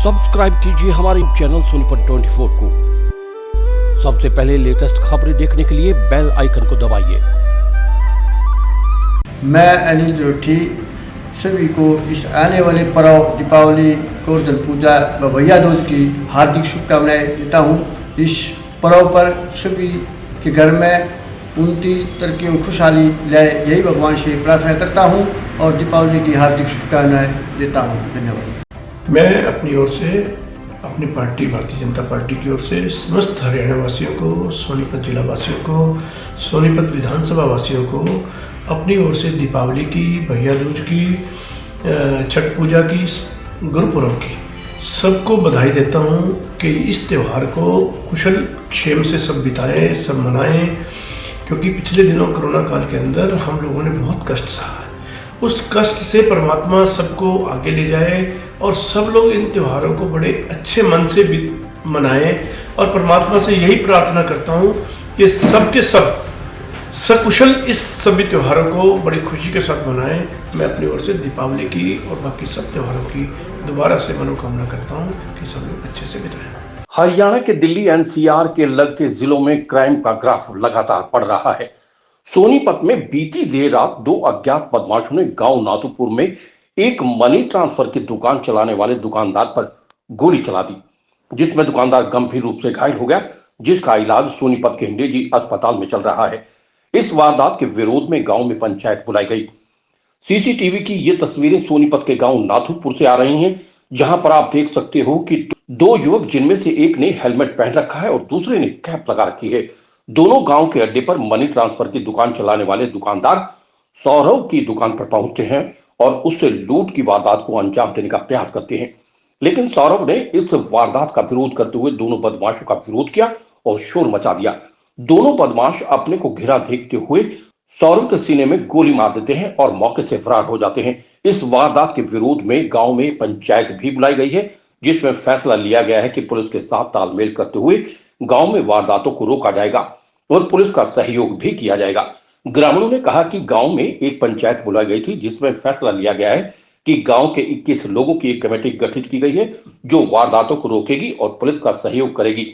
Subscribe कीजिए हमारे channel Sonipat 24 को। सबसे पहले लेटेस्ट खबरें देखने के लिए बेल आइकन को दबाइए। मैं अनिल जोठी सभी को इस आने वाले पर्व दीपावली, गोवर्धन पूजा व भैया दूज की हार्दिक शुभकामनाएं देता हूं। इस पर्व पर सभी के घर में उन्नति, तरक्की और खुशहाली लाए, यही भगवान से प्रार्थना करता हूं और दीपावली की हार्दिक शुभकामनाएं देता हूं। धन्यवाद। मैं अपनी ओर से, अपनी पार्टी भारतीय जनता पार्टी की ओर से समस्त हरियाणा वासियों को, सोनीपत जिला वासियों को, सोनीपत विधानसभा वासियों को अपनी ओर से दीपावली की, भैया दूज की, छठ पूजा की, गुरुपुरब की सबको बधाई देता हूं कि इस त्यौहार को कुशल क्षेम से सब बिताएं, सब मनाएं, क्योंकि पिछले दिनों कोरोना काल के अंदर हम लोगों ने बहुत कष्ट सहा है। उस कष्ट से परमात्मा सबको आगे ले जाए और सब लोग इन त्योहारों को बड़े अच्छे मन से मनाएं और परमात्मा से यही प्रार्थना करता हूं कि सबके सब सकुशल इस सभी त्योहारों को बड़ी खुशी के साथ मनाएं। मैं अपनी ओर से दीपावली की और बाकी सब त्योहारों की दोबारा से मनोकामना करता हूं कि सब लोग अच्छे से बिताएं। हरियाणा के दिल्ली एनसीआर के लगते जिलों में क्राइम का ग्राफ लगातार बढ़ रहा है। सोनीपत में बीती देर रात दो अज्ञात बदमाशों ने गांव नाथुपुर में एक मनी ट्रांसफर की दुकान चलाने वाले दुकानदार पर गोली चला दी, जिसमें दुकानदार गंभीर रूप से घायल हो गया, जिसका इलाज सोनीपत के हिंडेजी अस्पताल में चल रहा है। इस वारदात के विरोध में गांव में पंचायत बुलाई गई। सीसीटीवी की ये तस्वीरें सोनीपत के गांव नाथुपुर से आ रही हैं, जहां पर आप देख सकते हो कि दो युवक, जिनमें से एक ने हेलमेट पहन रखा है और दूसरे ने कैप लगा रखी है, दोनों गांव के अड्डे पर मनी ट्रांसफर की दुकान चलाने वाले दुकानदार सौरव की दुकान पर पहुंचते हैं और उससे लूट की वारदात को अंजाम देने का प्रयास करते हैं। लेकिन सौरव ने इस वारदात का विरोध करते हुए दोनों बदमाशों का विरोध किया और शोर मचा दिया। दोनों बदमाश अपने को घिरा देखते हुए सौरव के सीने में गोली मार देते हैं और मौके से फरार हो जाते हैं। इस वारदात के विरोध में गांव में पंचायत भी बुलाई गई है, जिसमें फैसला लिया गया है कि पुलिस के साथ तालमेल करते हुए गांव में वारदातों को रोका जाएगा और पुलिस का सहयोग भी किया जाएगा। ग्रामीणों ने कहा कि गांव में एक पंचायत बुलाई गई थी, जिसमें फैसला लिया गया है कि गांव के 21 लोगों की एक कमेटी गठित की गई है, जो वारदातों को रोकेगी और पुलिस का सहयोग करेगी।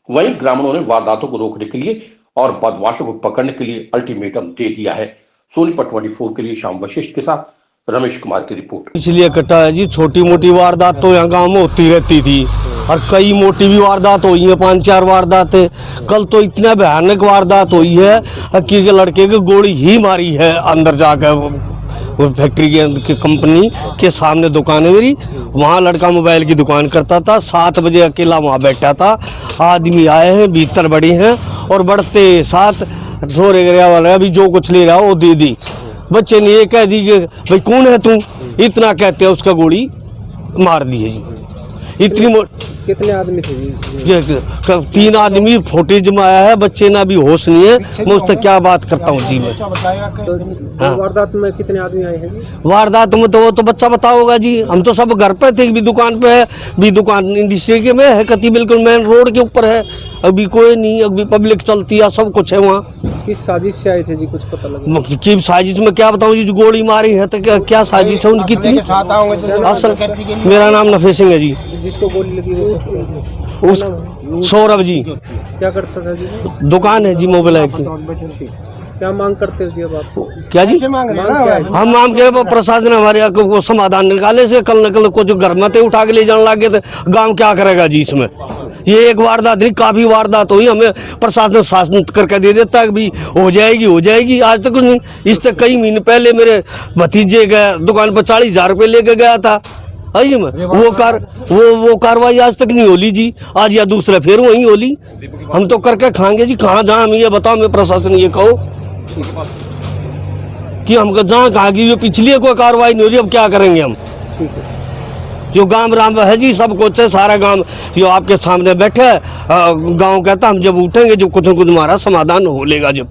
वहीं ग्रामीणों ने वारदातों को रोकने के लिए और बदमाशों को पकड़ने के लिए अल्टीमेटम दे दिया है। सोनीपत 24 के लिए श्याम वशिष्ठ के साथ रमेश कुमार की रिपोर्ट। इसलिए इकट्ठा है जी, छोटी मोटी वारदात तो यहाँ गांव में होती रहती थी और कई मोटी भी वारदात हुई है, 5-4 वारदात है। कल तो इतना भयानक वारदात हुई है कि लड़के की गोली ही मारी है अंदर जाकर। वो फैक्ट्री के कंपनी के सामने दुकान है मेरी, वहाँ लड़का मोबाइल की दुकान करता था। 7 बजे अकेला वहाँ बैठा था। आदमी आए हैं, भीतर बड़े हैं और बढ़ते साथ सोरे गिरा वाला अभी जो कुछ ले रहा हो वो दे दी। बच्चे ने ये कह दी कि भाई कौन है तू, इतना कहते हैं उसका गोली मार दी है जी। इतनी कितने आदमी थे जी? 3 आदमी, फुटेज में आया है, बच्चे ना भी होश नहीं है। मैं उससे क्या बात करता हूँ जी। मैं तो वारदात में कितने आदमी आए हैं जी? वारदात में तो वो तो बच्चा बताओगा जी। हम तो सब घर पे थे, भी दुकान पे है, भी दुकान इंडस्ट्री के में है, कति बिल्कुल मेन रोड के ऊपर है। अभी कोई नहीं, अभी पब्लिक चलती है, सब कुछ है वहाँ। किस साजिश से आए थे जी, कुछ पता लगा? की साजिश में क्या बताऊँ जी, जो गोली मारी है तो क्या साजिश है उनकी थी। असल मेरा नाम नफे सिंह है जी। जिसको गोली लगी वो उस सौरभ जी क्या करता था जी? दुकान है जी मोबाइल की। क्या मांग करते थे अब आप? क्या जी? हम मांग के प्रशासन हमारे को समाधान निकाले से। कल न कल कुछ घर में थे उठा के ले जाने लगे तो गांव क्या करेगा जी इसमें। ये एक वारदात नहीं, काफी वारदात हुई। हमें प्रशासन शासन करके दे देता है भी हो जाएगी। आज तक कुछ नहीं। इस तक कई महीने पहले मेरे भतीजे गए दुकान पर 40,000 रुपये लेके गया था। जी मैं वो कार्रवाई आज तक नहीं होली जी। आज या दूसरा फिर वही होली। हम तो करके खाएंगे जी। कहाँ जहाँ हम ये बताओ, मैं प्रशासन ये कहो कि हम जहाँ कहा कि ये पिछली कोई कार्रवाई नहीं हो रही, अब क्या करेंगे हम। जो गांव राम है जी, सब कुछ है, सारा गांव जो आपके सामने बैठे है। गांव कहता हम जब उठेंगे जो कुछ न कुछ हमारा समाधान हो लेगा जब।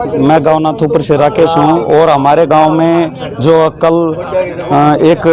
मैं गाँव नाथुपुर से राकेश हूँ और हमारे गांव में जो कल एक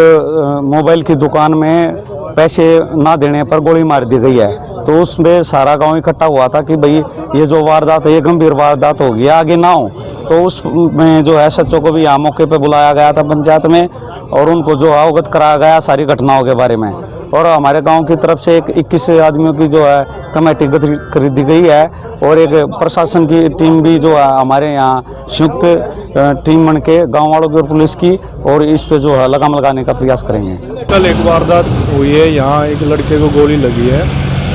मोबाइल की दुकान में पैसे ना देने पर गोली मार दी गई है, तो उसमें सारा गांव इकट्ठा हुआ था कि भाई ये जो वारदात है ये गंभीर वारदात होगी, आगे ना हो। तो उसमें जो है एसएचओ को भी यहाँ मौके पे बुलाया गया था पंचायत में और उनको जो अवगत कराया गया सारी घटनाओं के बारे में। और हमारे गांव की तरफ से एक 21 आदमियों की जो है कमेटी खरीदी गई है और एक प्रशासन की टीम भी जो है हमारे यहाँ संयुक्त टीम बन के गाँव वालों की और पुलिस की, और इस पे जो है लगाम लगाने का प्रयास करेंगे। कल एक वारदात हुई है, यहाँ एक लड़के को गोली लगी है।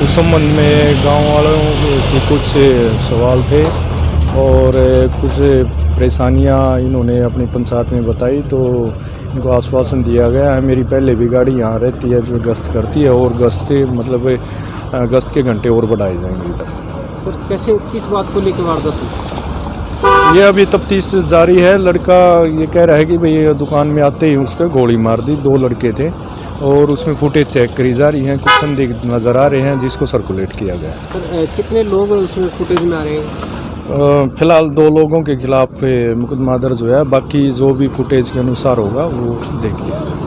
उस संबंध में गांव वालों के कुछ सवाल थे और कुछ परेशानियां इन्होंने अपनी पंचायत में बताई, तो इनको आश्वासन दिया गया है। मेरी पहले भी गाड़ी यहाँ रहती है जो गश्त करती है, और गश्त के घंटे और बढ़ाए जाएंगे इधर। सर कैसे, किस बात को लेकर वारदात हुई? ये अभी तफ्तीश जारी है। लड़का ये कह रहा है कि भाई दुकान में आते ही उसको गोली मार दी। 2 लड़के थे और उसमें फुटेज चेक करी जा रही हैं। कुछ संदिग्ध नज़र आ रहे हैं जिसको सर्कुलेट किया गया। सर कितने लोग उसमें फुटेज में आ रहे हैं? फिलहाल 2 लोगों के खिलाफ मुकदमा दर्ज हुआ है। बाकी जो भी फुटेज के अनुसार होगा वो देख लिया।